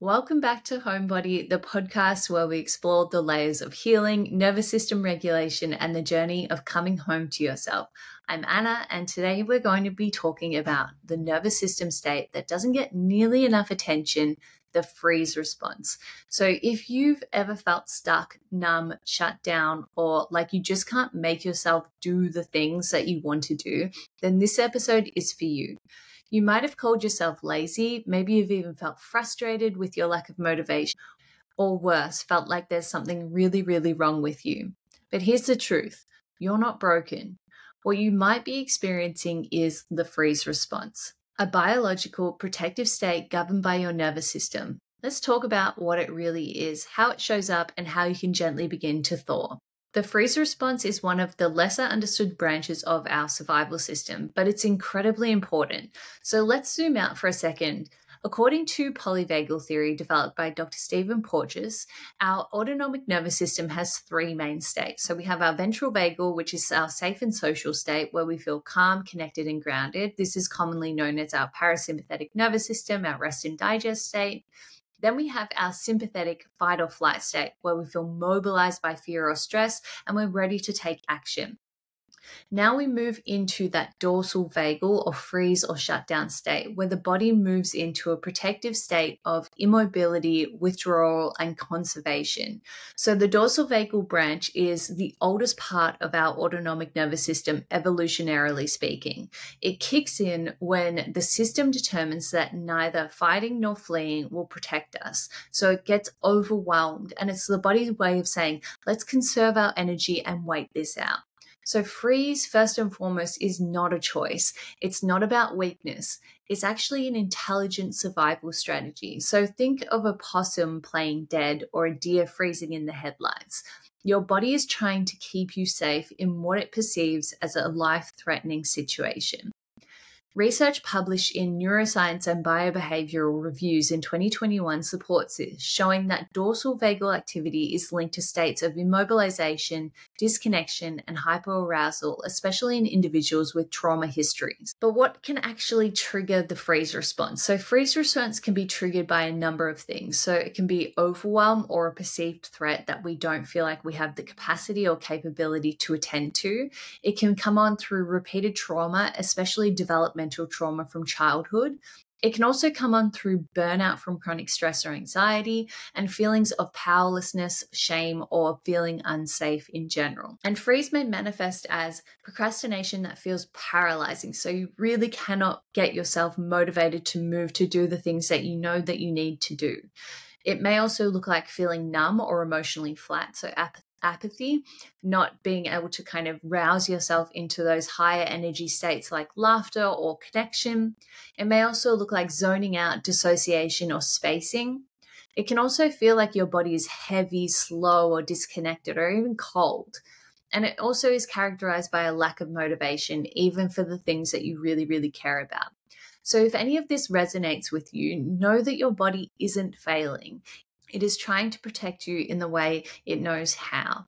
Welcome back to Homebody, the podcast where we explore the layers of healing, nervous system regulation, and the journey of coming home to yourself. I'm Anna, and today we're going to be talking about the nervous system state that doesn't get nearly enough attention, the freeze response. So if you've ever felt stuck, numb, shut down, or like you just can't make yourself do the things that you want to do, then this episode is for you. You might have called yourself lazy, maybe you've even felt frustrated with your lack of motivation, or worse, felt like there's something really wrong with you. But here's the truth, you're not broken. What you might be experiencing is the freeze response, a biological protective state governed by your nervous system. Let's talk about what it really is, how it shows up, and how you can gently begin to thaw. The freeze response is one of the lesser understood branches of our survival system, but it's incredibly important. So let's zoom out for a second. According to polyvagal theory developed by Dr. Stephen Porges, our autonomic nervous system has three main states. So we have our ventral vagal, which is our safe and social state where we feel calm, connected, and grounded. This is commonly known as our parasympathetic nervous system, our rest and digest state. Then we have our sympathetic fight or flight state where we feel mobilized by fear or stress and we're ready to take action. Now we move into that dorsal vagal or freeze or shutdown state where the body moves into a protective state of immobility, withdrawal, and conservation. So the dorsal vagal branch is the oldest part of our autonomic nervous system, evolutionarily speaking. It kicks in when the system determines that neither fighting nor fleeing will protect us. So it gets overwhelmed, and it's the body's way of saying, let's conserve our energy and wait this out. So freeze, first and foremost, is not a choice. It's not about weakness. It's actually an intelligent survival strategy. So think of a possum playing dead or a deer freezing in the headlights. Your body is trying to keep you safe in what it perceives as a life-threatening situation. Research published in Neuroscience and Biobehavioral Reviews in 2021 supports this, showing that dorsal vagal activity is linked to states of immobilization, disconnection, and hyperarousal, especially in individuals with trauma histories. But what can actually trigger the freeze response? So freeze response can be triggered by a number of things. So it can be overwhelm or a perceived threat that we don't feel like we have the capacity or capability to attend to. It can come on through repeated trauma, especially developmental trauma from childhood. It can also come on through burnout from chronic stress or anxiety and feelings of powerlessness, shame, or feeling unsafe in general. And freeze may manifest as procrastination that feels paralyzing. So you really cannot get yourself motivated to move to do the things that you know that you need to do. It may also look like feeling numb or emotionally flat, so apathy, not being able to kind of rouse yourself into those higher energy states like laughter or connection. It may also look like zoning out, dissociation, or spacing. It can also feel like your body is heavy, slow, or disconnected, or even cold. And it also is characterized by a lack of motivation, even for the things that you really care about. So if any of this resonates with you, know that your body isn't failing. It is trying to protect you in the way it knows how.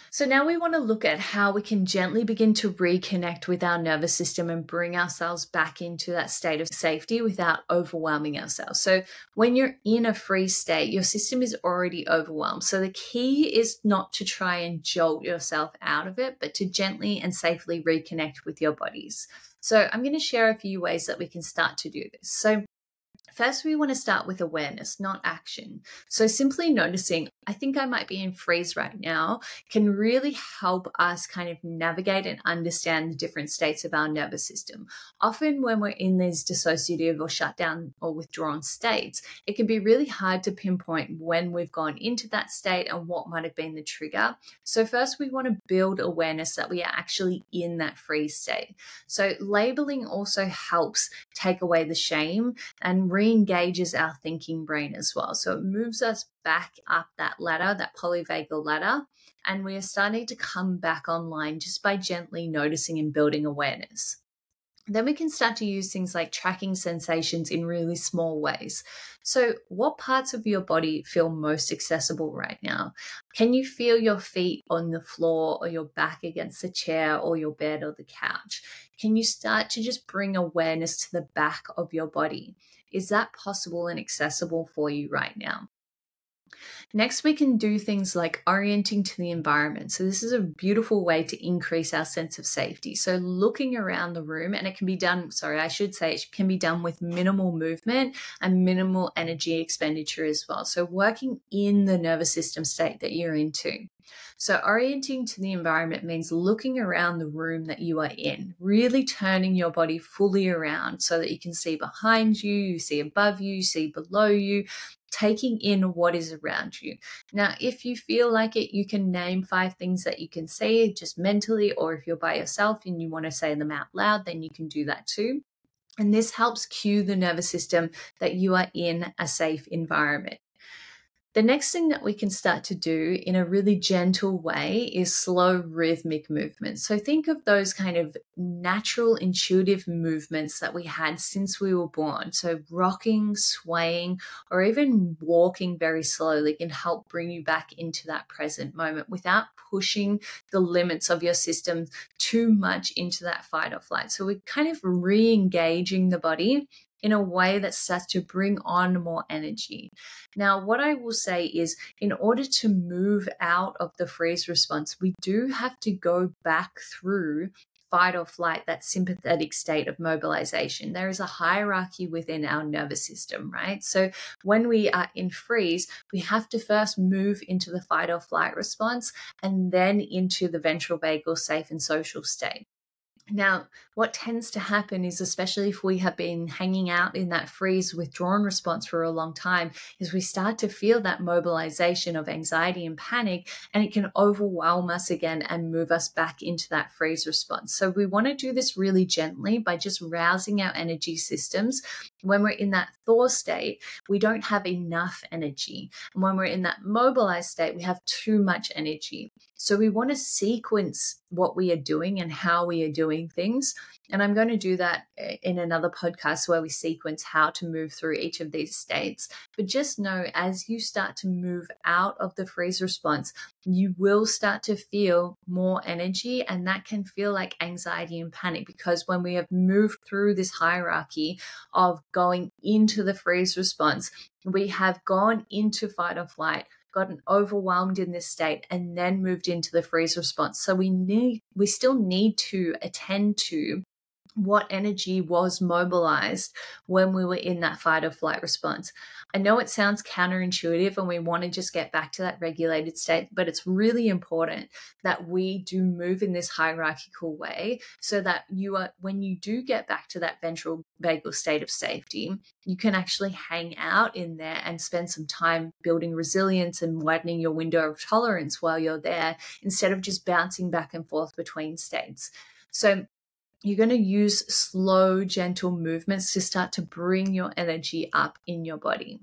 So now we want to look at how we can gently begin to reconnect with our nervous system and bring ourselves back into that state of safety without overwhelming ourselves. So when you're in a freeze state, your system is already overwhelmed. So the key is not to try and jolt yourself out of it, but to gently and safely reconnect with your bodies. So I'm going to share a few ways that we can start to do this. So first, we want to start with awareness, not action. So simply noticing, I think I might be in freeze right now, can really help us kind of navigate and understand the different states of our nervous system. Often when we're in these dissociative or shutdown or withdrawn states, it can be really hard to pinpoint when we've gone into that state and what might have been the trigger. So first, we want to build awareness that we are actually in that freeze state. So labeling also helps take away the shame and re-engages our thinking brain as well. So it moves us back up that ladder, that polyvagal ladder, and we are starting to come back online just by gently noticing and building awareness. Then we can start to use things like tracking sensations in really small ways. So what parts of your body feel most accessible right now? Can you feel your feet on the floor or your back against the chair or your bed or the couch? Can you start to just bring awareness to the back of your body? Is that possible and accessible for you right now? Next, we can do things like orienting to the environment. So this is a beautiful way to increase our sense of safety. So looking around the room, and it can be done, it can be done with minimal movement and minimal energy expenditure as well. So working in the nervous system state that you're into. So orienting to the environment means looking around the room that you are in, really turning your body fully around so that you can see behind you, you see above you see below you, taking in what is around you. Now, if you feel like it, you can name 5 things that you can see just mentally, or if you're by yourself and you want to say them out loud, then you can do that too. And this helps cue the nervous system that you are in a safe environment. The next thing that we can start to do in a really gentle way is slow rhythmic movements. So think of those kind of natural, intuitive movements that we had since we were born. So rocking, swaying, or even walking very slowly can help bring you back into that present moment without pushing the limits of your system too much into that fight or flight. So we're kind of re-engaging the body in a way that starts to bring on more energy. Now, what I will say is, in order to move out of the freeze response, we do have to go back through fight or flight, that sympathetic state of mobilization. There is a hierarchy within our nervous system, right? So when we are in freeze, we have to first move into the fight or flight response and then into the ventral vagal safe and social state. Now, what tends to happen is, especially if we have been hanging out in that freeze withdrawn response for a long time, is we start to feel that mobilization of anxiety and panic, and it can overwhelm us again and move us back into that freeze response. So we want to do this really gently by just rousing our energy systems. When we're in that thaw state, we don't have enough energy. And when we're in that mobilized state, we have too much energy. So we want to sequence what we are doing and how we are doing things. And I'm going to do that in another podcast where we sequence how to move through each of these states. But just know, as you start to move out of the freeze response, you will start to feel more energy, and that can feel like anxiety and panic, because when we have moved through this hierarchy of going into the freeze response, we have gone into fight or flight, gotten overwhelmed in this state, and then moved into the freeze response. So we still need to attend to what energy was mobilized when we were in that fight or flight response. I know it sounds counterintuitive and we want to just get back to that regulated state, but it's really important that we do move in this hierarchical way so that when you do get back to that ventral vagal state of safety, you can actually hang out in there and spend some time building resilience and widening your window of tolerance while you're there, instead of just bouncing back and forth between states. So you're going to use slow, gentle movements to start to bring your energy up in your body.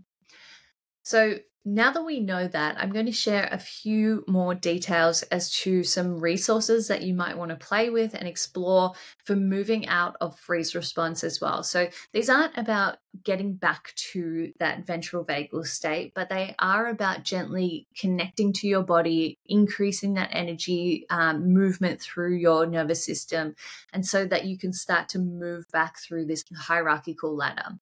So now that we know that, I'm going to share a few more details as to some resources that you might want to play with and explore for moving out of freeze response as well. So these aren't about getting back to that ventral vagal state, but they are about gently connecting to your body, increasing that energy movement through your nervous system, and so that you can start to move back through this hierarchical ladder.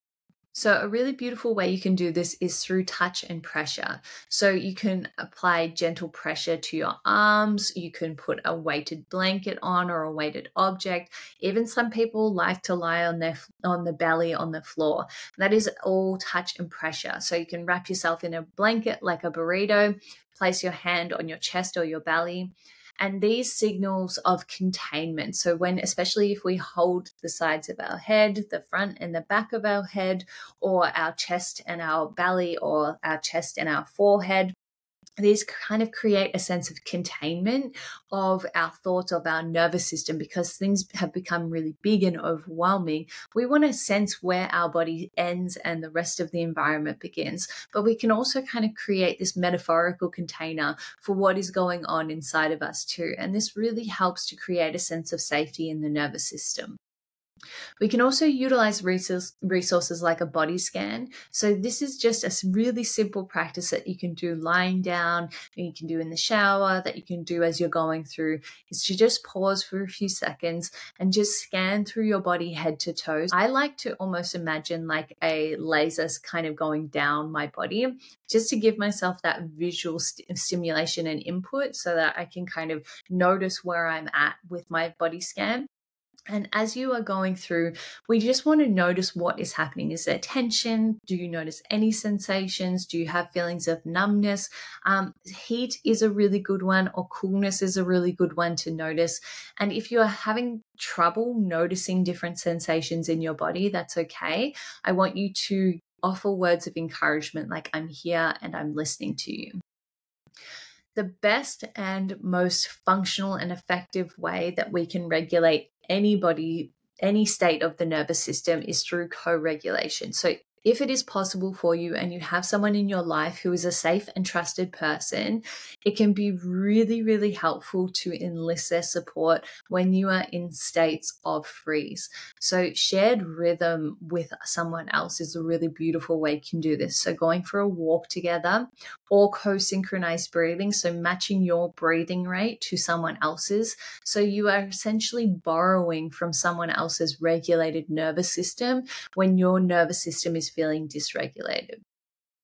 So a really beautiful way you can do this is through touch and pressure. So you can apply gentle pressure to your arms. You can put a weighted blanket on or a weighted object. Even some people like to lie on the belly on the floor. That is all touch and pressure. So you can wrap yourself in a blanket like a burrito, place your hand on your chest or your belly. And these signals of containment. So especially if we hold the sides of our head, the front and the back of our head, or our chest and our belly, or our chest and our forehead, these kind of create a sense of containment of our thoughts, of our nervous system, because things have become really big and overwhelming. We want to sense where our body ends and the rest of the environment begins. But we can also kind of create this metaphorical container for what is going on inside of us too. And this really helps to create a sense of safety in the nervous system. We can also utilize resources like a body scan. So this is just a really simple practice that you can do lying down, you can do in the shower, that you can do as you're going through, is to just pause for a few seconds and just scan through your body head to toes. I like to almost imagine like a laser kind of going down my body, just to give myself that visual stimulation and input so that I can kind of notice where I'm at with my body scan. And as you are going through, we just want to notice what is happening. Is there tension? Do you notice any sensations? Do you have feelings of numbness? Heat is a really good one, or coolness is a really good one to notice. And if you are having trouble noticing different sensations in your body, that's okay. I want you to offer words of encouragement like, I'm here and I'm listening to you. The best and most functional and effective way that we can regulate any state of the nervous system is through co-regulation. So if it is possible for you and you have someone in your life who is a safe and trusted person, it can be really, really helpful to enlist their support when you are in states of freeze. So shared rhythm with someone else is a really beautiful way you can do this. So going for a walk together, or co-synchronized breathing, so matching your breathing rate to someone else's. So you are essentially borrowing from someone else's regulated nervous system when your nervous system is feeling dysregulated.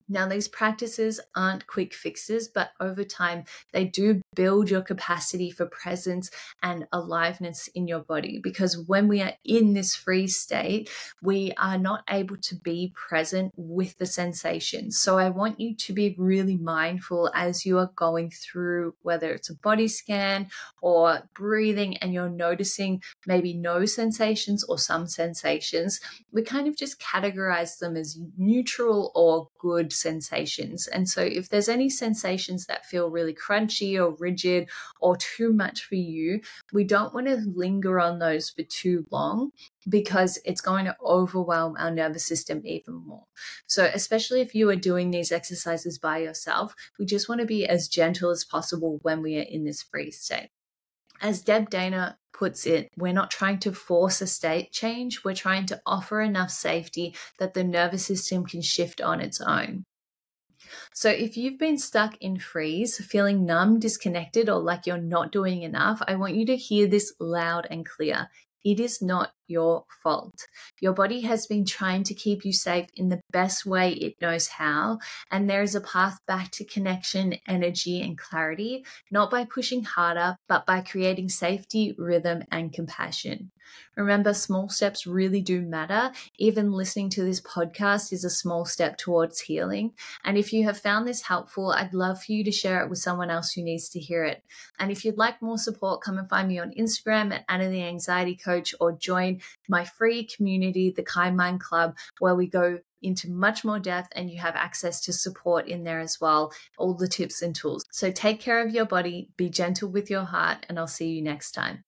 Now, these practices aren't quick fixes, but over time, they do build your capacity for presence and aliveness in your body. Because when we are in this freeze state, we are not able to be present with the sensations. So I want you to be really mindful as you are going through, whether it's a body scan or breathing, and you're noticing maybe no sensations or some sensations. We kind of just categorize them as neutral or good sensations. And so if there's any sensations that feel really crunchy or rigid or too much for you, we don't want to linger on those for too long, because it's going to overwhelm our nervous system even more. So especially if you are doing these exercises by yourself, we just want to be as gentle as possible when we are in this freeze state. As Deb Dana puts it, we're not trying to force a state change. We're trying to offer enough safety that the nervous system can shift on its own. So if you've been stuck in freeze, feeling numb, disconnected, or like you're not doing enough, I want you to hear this loud and clear. It is not your fault. Your body has been trying to keep you safe in the best way it knows how, and there is a path back to connection, energy, and clarity, not by pushing harder, but by creating safety, rhythm, and compassion. Remember, small steps really do matter. Even listening to this podcast is a small step towards healing. And if you have found this helpful, I'd love for you to share it with someone else who needs to hear it. And if you'd like more support, come and find me on Instagram at Anna the Anxiety Coach, or join my free community, the Kind Mind Club, where we go into much more depth and you have access to support in there as well, all the tips and tools. So take care of your body, be gentle with your heart, and I'll see you next time.